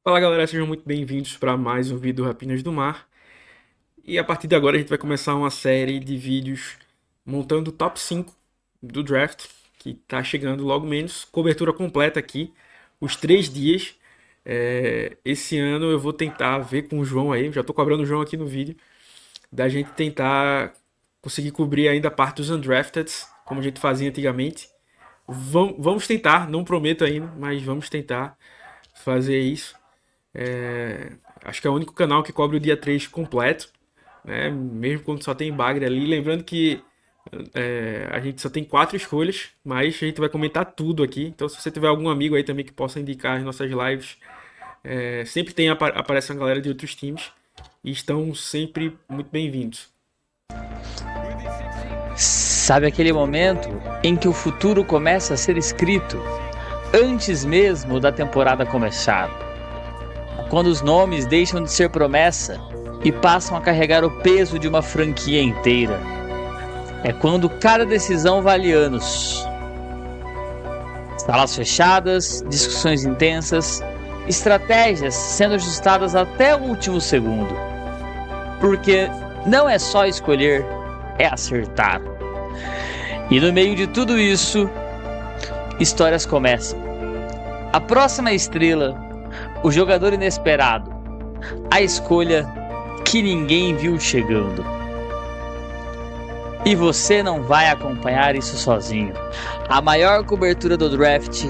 Fala galera, sejam muito bem-vindos para mais um vídeo do Rapinas do Mar. E a partir de agora a gente vai começar uma série de vídeos montando o top 5 do draft, que tá chegando logo menos. Cobertura completa aqui, os 3 dias. Esse ano eu vou tentar ver com o João aí, já tô cobrando o João aqui no vídeo, da gente tentar conseguir cobrir ainda a parte dos undrafted, como a gente fazia antigamente. Vamos tentar, não prometo ainda, mas vamos tentar fazer isso. Acho que é o único canal que cobre o dia 3 completo, né? Mesmo quando só tem bagre ali. Lembrando que a gente só tem 4 escolhas, mas a gente vai comentar tudo aqui. Então, se você tiver algum amigo aí também que possa indicar as nossas lives, sempre tem aparece uma galera de outros times e estão sempre muito bem-vindos. Sabe aquele momento em que o futuro começa a ser escrito antes mesmo da temporada começar? Quando os nomes deixam de ser promessa e passam a carregar o peso de uma franquia inteira. É quando cada decisão vale anos. Salas fechadas, discussões intensas, estratégias sendo ajustadas até o último segundo. Porque não é só escolher, é acertar. E no meio de tudo isso, histórias começam. A próxima estrela, o jogador inesperado, a escolha que ninguém viu chegando. E você não vai acompanhar isso sozinho. A maior cobertura do draft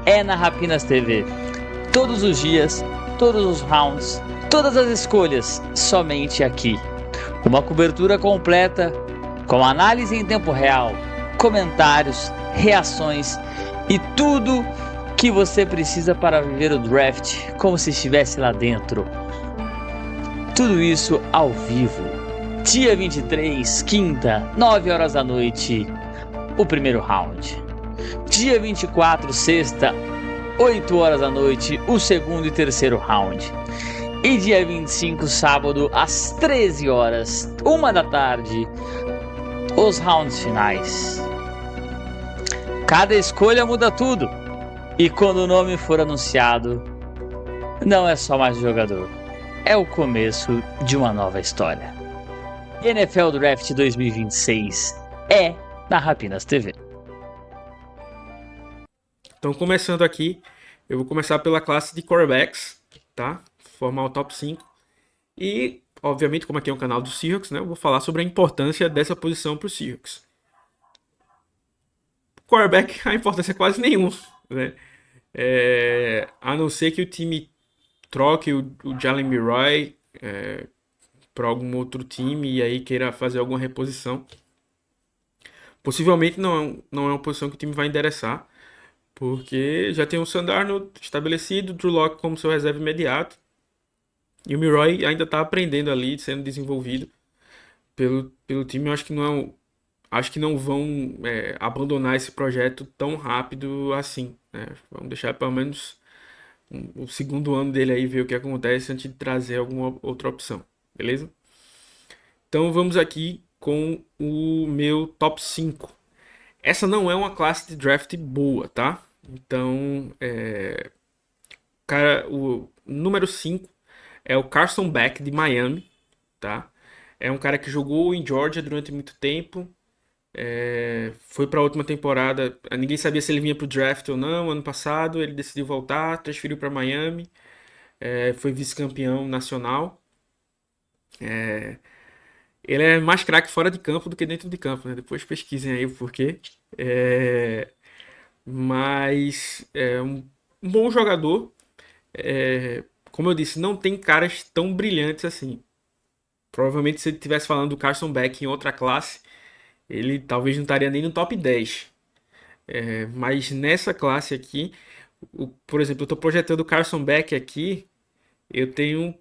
é na Rapinas TV. Todos os dias, todos os rounds, todas as escolhas, somente aqui. Uma cobertura completa, com análise em tempo real, comentários, reações e tudo que você precisa para viver o draft como se estivesse lá dentro. Tudo isso ao vivo. Dia 23, quinta, 9 horas da noite, o primeiro round. Dia 24, sexta, 8 horas da noite, o segundo e terceiro round. E dia 25, sábado, às 13 horas, 1 da tarde, os rounds finais. Cada escolha muda tudo. E quando o nome for anunciado, não é só mais um jogador. É o começo de uma nova história. NFL Draft 2026 é na Rapinas TV. Então, começando aqui, eu vou começar pela classe de quarterbacks, tá? Formar o top 5. E, obviamente, como aqui é um canal do Seahawks, né, eu vou falar sobre a importância dessa posição para o Seahawks. Quarterback, a importância é quase nenhuma, né? A não ser que o time troque o Jalen Milroy para algum outro time e aí queira fazer alguma reposição. Possivelmente não é uma posição que o time vai endereçar, porque já tem o Sam Darnold estabelecido, o Drew Lock como seu reserva imediato, e o Milroy ainda está aprendendo ali, sendo desenvolvido pelo time. Eu acho que acho que não vão abandonar esse projeto tão rápido assim, né? Vamos deixar pelo menos o segundo ano dele aí, ver o que acontece antes de trazer alguma outra opção, beleza? Então vamos aqui com o meu top 5. Essa não é uma classe de draft boa, tá? Então, cara, o número 5 é o Carson Beck de Miami, tá? É um cara que jogou em Georgia durante muito tempo. Foi para a última temporada. Ninguém sabia se ele vinha para o draft ou não. Ano passado ele decidiu voltar, transferiu para Miami. Foi vice-campeão nacional. Ele é mais craque fora de campo do que dentro de campo, né? Depois pesquisem aí o porquê. É, mas é um bom jogador. Como eu disse, não tem caras tão brilhantes assim. Provavelmente se ele estivesse falando do Carson Beck em outra classe, ele talvez não estaria nem no top 10. Mas nessa classe aqui, por exemplo, eu estou projetando o Carson Beck aqui, eu tenho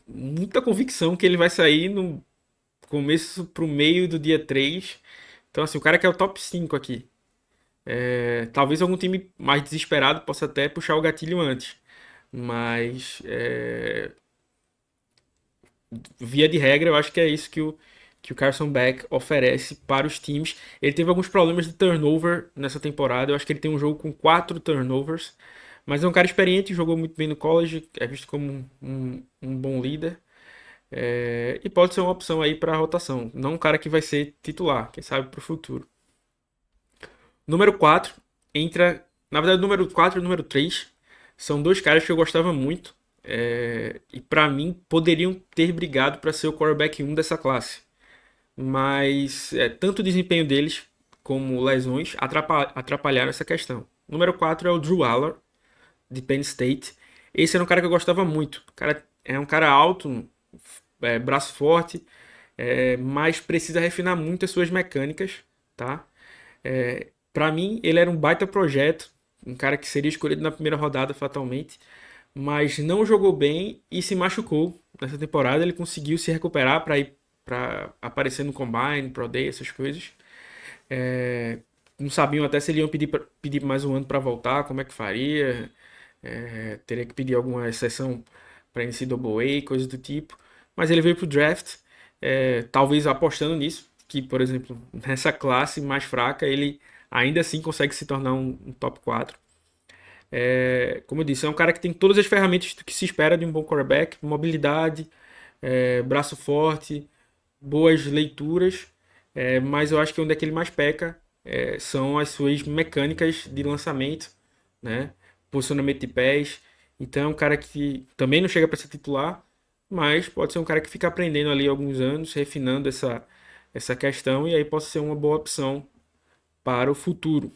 muita convicção que ele vai sair no começo para o meio do dia 3. Então, assim, o cara que é o top 5 aqui. Talvez algum time mais desesperado possa até puxar o gatilho antes. Mas, via de regra, eu acho que é isso que o Carson Beck oferece para os times. Ele teve alguns problemas de turnover nessa temporada. Eu acho que ele tem um jogo com 4 turnovers. Mas é um cara experiente, jogou muito bem no college, é visto como um bom líder. E pode ser uma opção aí para rotação. Não um cara que vai ser titular, quem sabe para o futuro. Número 4 entra. Na verdade, o número 4 e o número 3 são dois caras que eu gostava muito. E para mim poderiam ter brigado para ser o quarterback 1 dessa classe. Mas tanto o desempenho deles como lesões atrapalharam essa questão. Número 4 é o Drew Aller, de Penn State. Esse era um cara que eu gostava muito. O cara é um cara alto, braço forte, mas precisa refinar muito as suas mecânicas, tá? Para mim, ele era um baita projeto, um cara que seria escolhido na primeira rodada fatalmente, mas não jogou bem e se machucou nessa temporada. Ele conseguiu se recuperar para ir para aparecer no Combine, Pro Day, essas coisas. Não sabiam até se ele iam pedir mais um ano para voltar, como é que faria. Teria que pedir alguma exceção para NCAA, coisas do tipo. Mas ele veio pro draft, talvez apostando nisso, que, por exemplo, nessa classe mais fraca, ele ainda assim consegue se tornar um top 4. Como eu disse, é um cara que tem todas as ferramentas que se espera de um bom quarterback: mobilidade, braço forte, boas leituras, mas eu acho que onde é que ele mais peca são as suas mecânicas de lançamento, né? Posicionamento de pés. Então é um cara que também não chega para ser titular, mas pode ser um cara que fica aprendendo ali alguns anos, refinando essa questão, e aí pode ser uma boa opção para o futuro.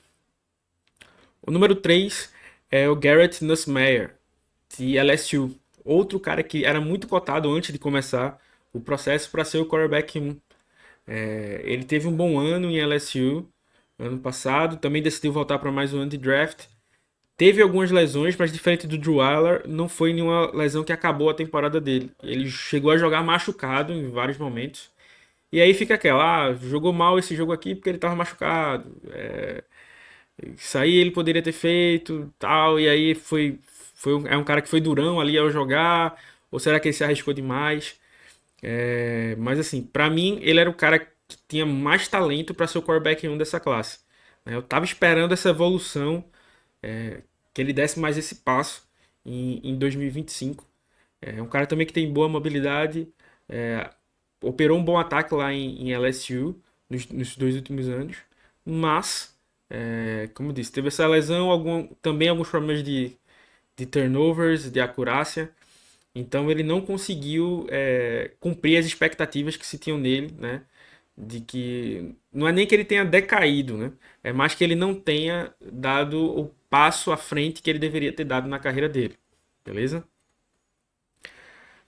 O número 3 é o Garrett Nussmeier, de LSU. Outro cara que era muito cotado antes de começar o processo para ser o quarterback 1. Ele teve um bom ano em LSU ano passado, também decidiu voltar para mais um ano de draft. Teve algumas lesões, mas diferente do Drew Aller, não foi nenhuma lesão que acabou a temporada dele. Ele chegou a jogar machucado em vários momentos. E aí fica aquela, jogou mal esse jogo aqui porque ele estava machucado. Isso aí ele poderia ter feito, tal, e aí é um cara que foi durão ali ao jogar, ou será que ele se arriscou demais? Mas assim, pra mim, ele era o cara que tinha mais talento para ser o quarterback 1 dessa classe. Eu tava esperando essa evolução, que ele desse mais esse passo em 2025. Um cara também que tem boa mobilidade, operou um bom ataque lá em LSU nos 2 últimos anos, mas, como eu disse, teve essa lesão, também alguns problemas de turnovers, de acurácia. Então ele não conseguiu cumprir as expectativas que se tinham nele, né? De que não é nem que ele tenha decaído, né? É mais que ele não tenha dado o passo à frente que ele deveria ter dado na carreira dele, beleza?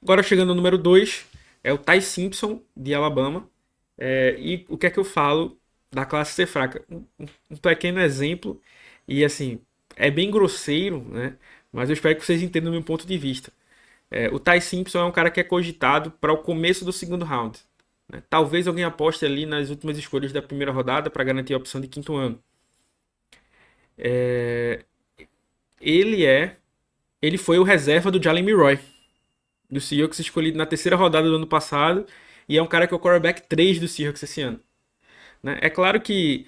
Agora chegando ao número 2 é o Ty Simpson de Alabama. E o que é que eu falo da classe ser fraca? Um pequeno exemplo, e assim, é bem grosseiro, né? Mas eu espero que vocês entendam o meu ponto de vista. O Ty Simpson é um cara que é cogitado para o começo do segundo round, né? Talvez alguém aposte ali nas últimas escolhas da primeira rodada para garantir a opção de quinto ano. Ele ele foi o reserva do Jalen Milroy, do Seahawks, escolhido na terceira rodada do ano passado, e é um cara que é o quarterback 3 do Seahawks esse ano, né? É claro que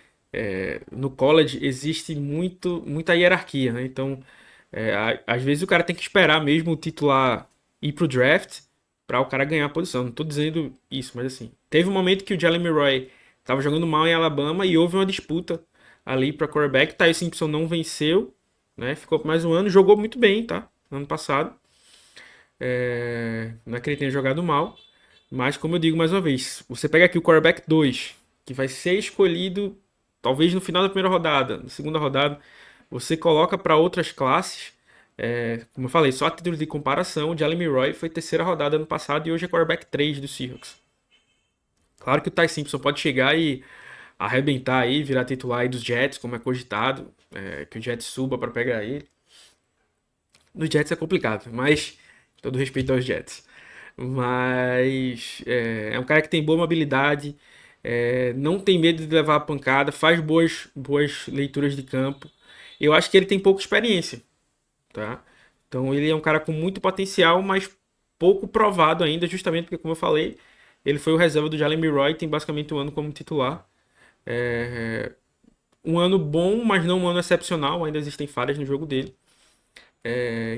no college existe muita hierarquia, né? Então, às vezes o cara tem que esperar mesmo o titular ir pro draft para o cara ganhar a posição. Não tô dizendo isso, mas assim, teve um momento que o Jalen Milroy estava jogando mal em Alabama e houve uma disputa ali para quarterback. Ty Simpson não venceu, né? Ficou por mais um ano, jogou muito bem, tá? Ano passado. Não é que ele tenha jogado mal, mas como eu digo mais uma vez, você pega aqui o quarterback 2, que vai ser escolhido talvez no final da primeira rodada, na segunda rodada, você coloca para outras classes. Como eu falei, só a título de comparação, o Jalen Milroy foi terceira rodada ano passado e hoje é quarterback 3 do Seahawks. Claro que o Ty Simpson pode chegar e arrebentar aí, virar titular aí dos Jets, como é cogitado, que o Jets suba para pegar ele. No Jets é complicado, mas todo respeito aos Jets. Mas é um cara que tem boa mobilidade, não tem medo de levar a pancada, faz boas leituras de campo. Eu acho que ele tem pouca experiência, tá? Então ele é um cara com muito potencial, mas pouco provado ainda, justamente porque, como eu falei, ele foi o reserva do Jalen Milroy, tem basicamente um ano como titular. Um ano bom, mas não um ano excepcional, ainda existem falhas no jogo dele.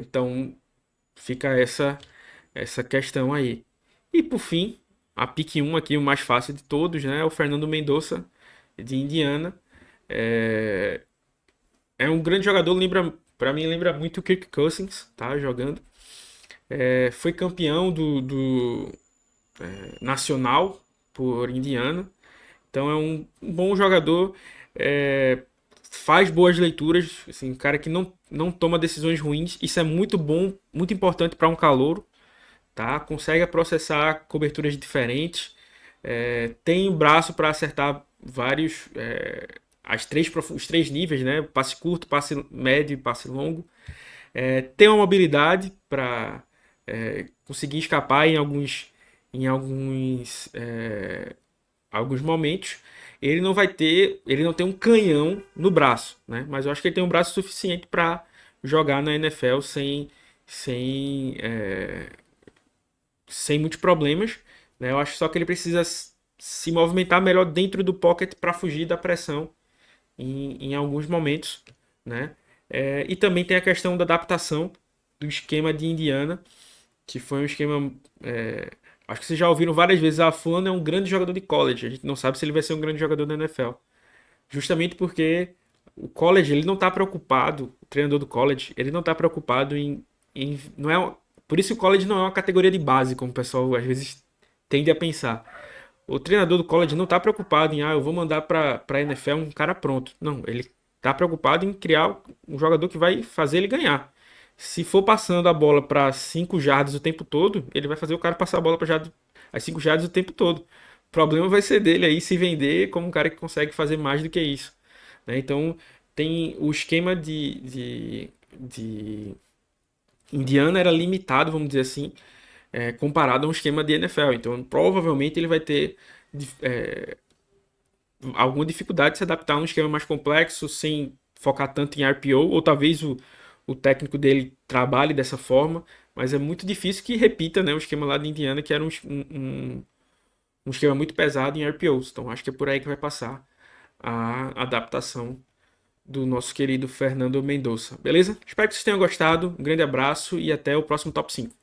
Então fica essa questão aí. E por fim, a pick 1 aqui, o mais fácil de todos, né? É o Fernando Mendonça, de Indiana. É, é um grande jogador, lembra, para mim lembra muito o Kirk Cousins, tá? Jogando. Foi campeão do nacional por Indiana. Então é um bom jogador, é, faz boas leituras, assim, um cara que não toma decisões ruins. Isso é muito bom, muito importante para um calouro, tá? Consegue processar coberturas diferentes, tem braço para acertar vários, os três níveis, né? Passe curto, passe médio e passe longo. Tem uma mobilidade para conseguir escapar em alguns momentos. Ele não tem um canhão no braço, né? Mas eu acho que ele tem um braço suficiente para jogar na NFL sem, é, sem muitos problemas, né? Eu acho só que ele precisa se movimentar melhor dentro do pocket para fugir da pressão em alguns momentos, né? E também tem a questão da adaptação do esquema de Indiana, que foi um esquema. Acho que vocês já ouviram várias vezes: fulano é um grande jogador de college. A gente não sabe se ele vai ser um grande jogador da NFL. Justamente porque o college, ele não está preocupado, o treinador do college, ele não está preocupado não é, por isso o college não é uma categoria de base, como o pessoal às vezes tende a pensar. O treinador do college não está preocupado em, eu vou mandar para a NFL um cara pronto. Não, ele está preocupado em criar um jogador que vai fazer ele ganhar. Se for passando a bola para 5 jardas o tempo todo, ele vai fazer o cara passar a bola para as 5 jardas o tempo todo. O problema vai ser dele aí se vender como um cara que consegue fazer mais do que isso, né? Então, tem o esquema de Indiana era limitado, vamos dizer assim, comparado a um esquema de NFL. Então, provavelmente ele vai ter alguma dificuldade de se adaptar a um esquema mais complexo, sem focar tanto em RPO, ou talvez o técnico dele trabalhe dessa forma, mas é muito difícil que repita, né, o esquema lá de Indiana, que era um esquema muito pesado em RPOs. Então acho que é por aí que vai passar a adaptação do nosso querido Fernando Mendonça. Beleza? Espero que vocês tenham gostado. Um grande abraço e até o próximo Top 5.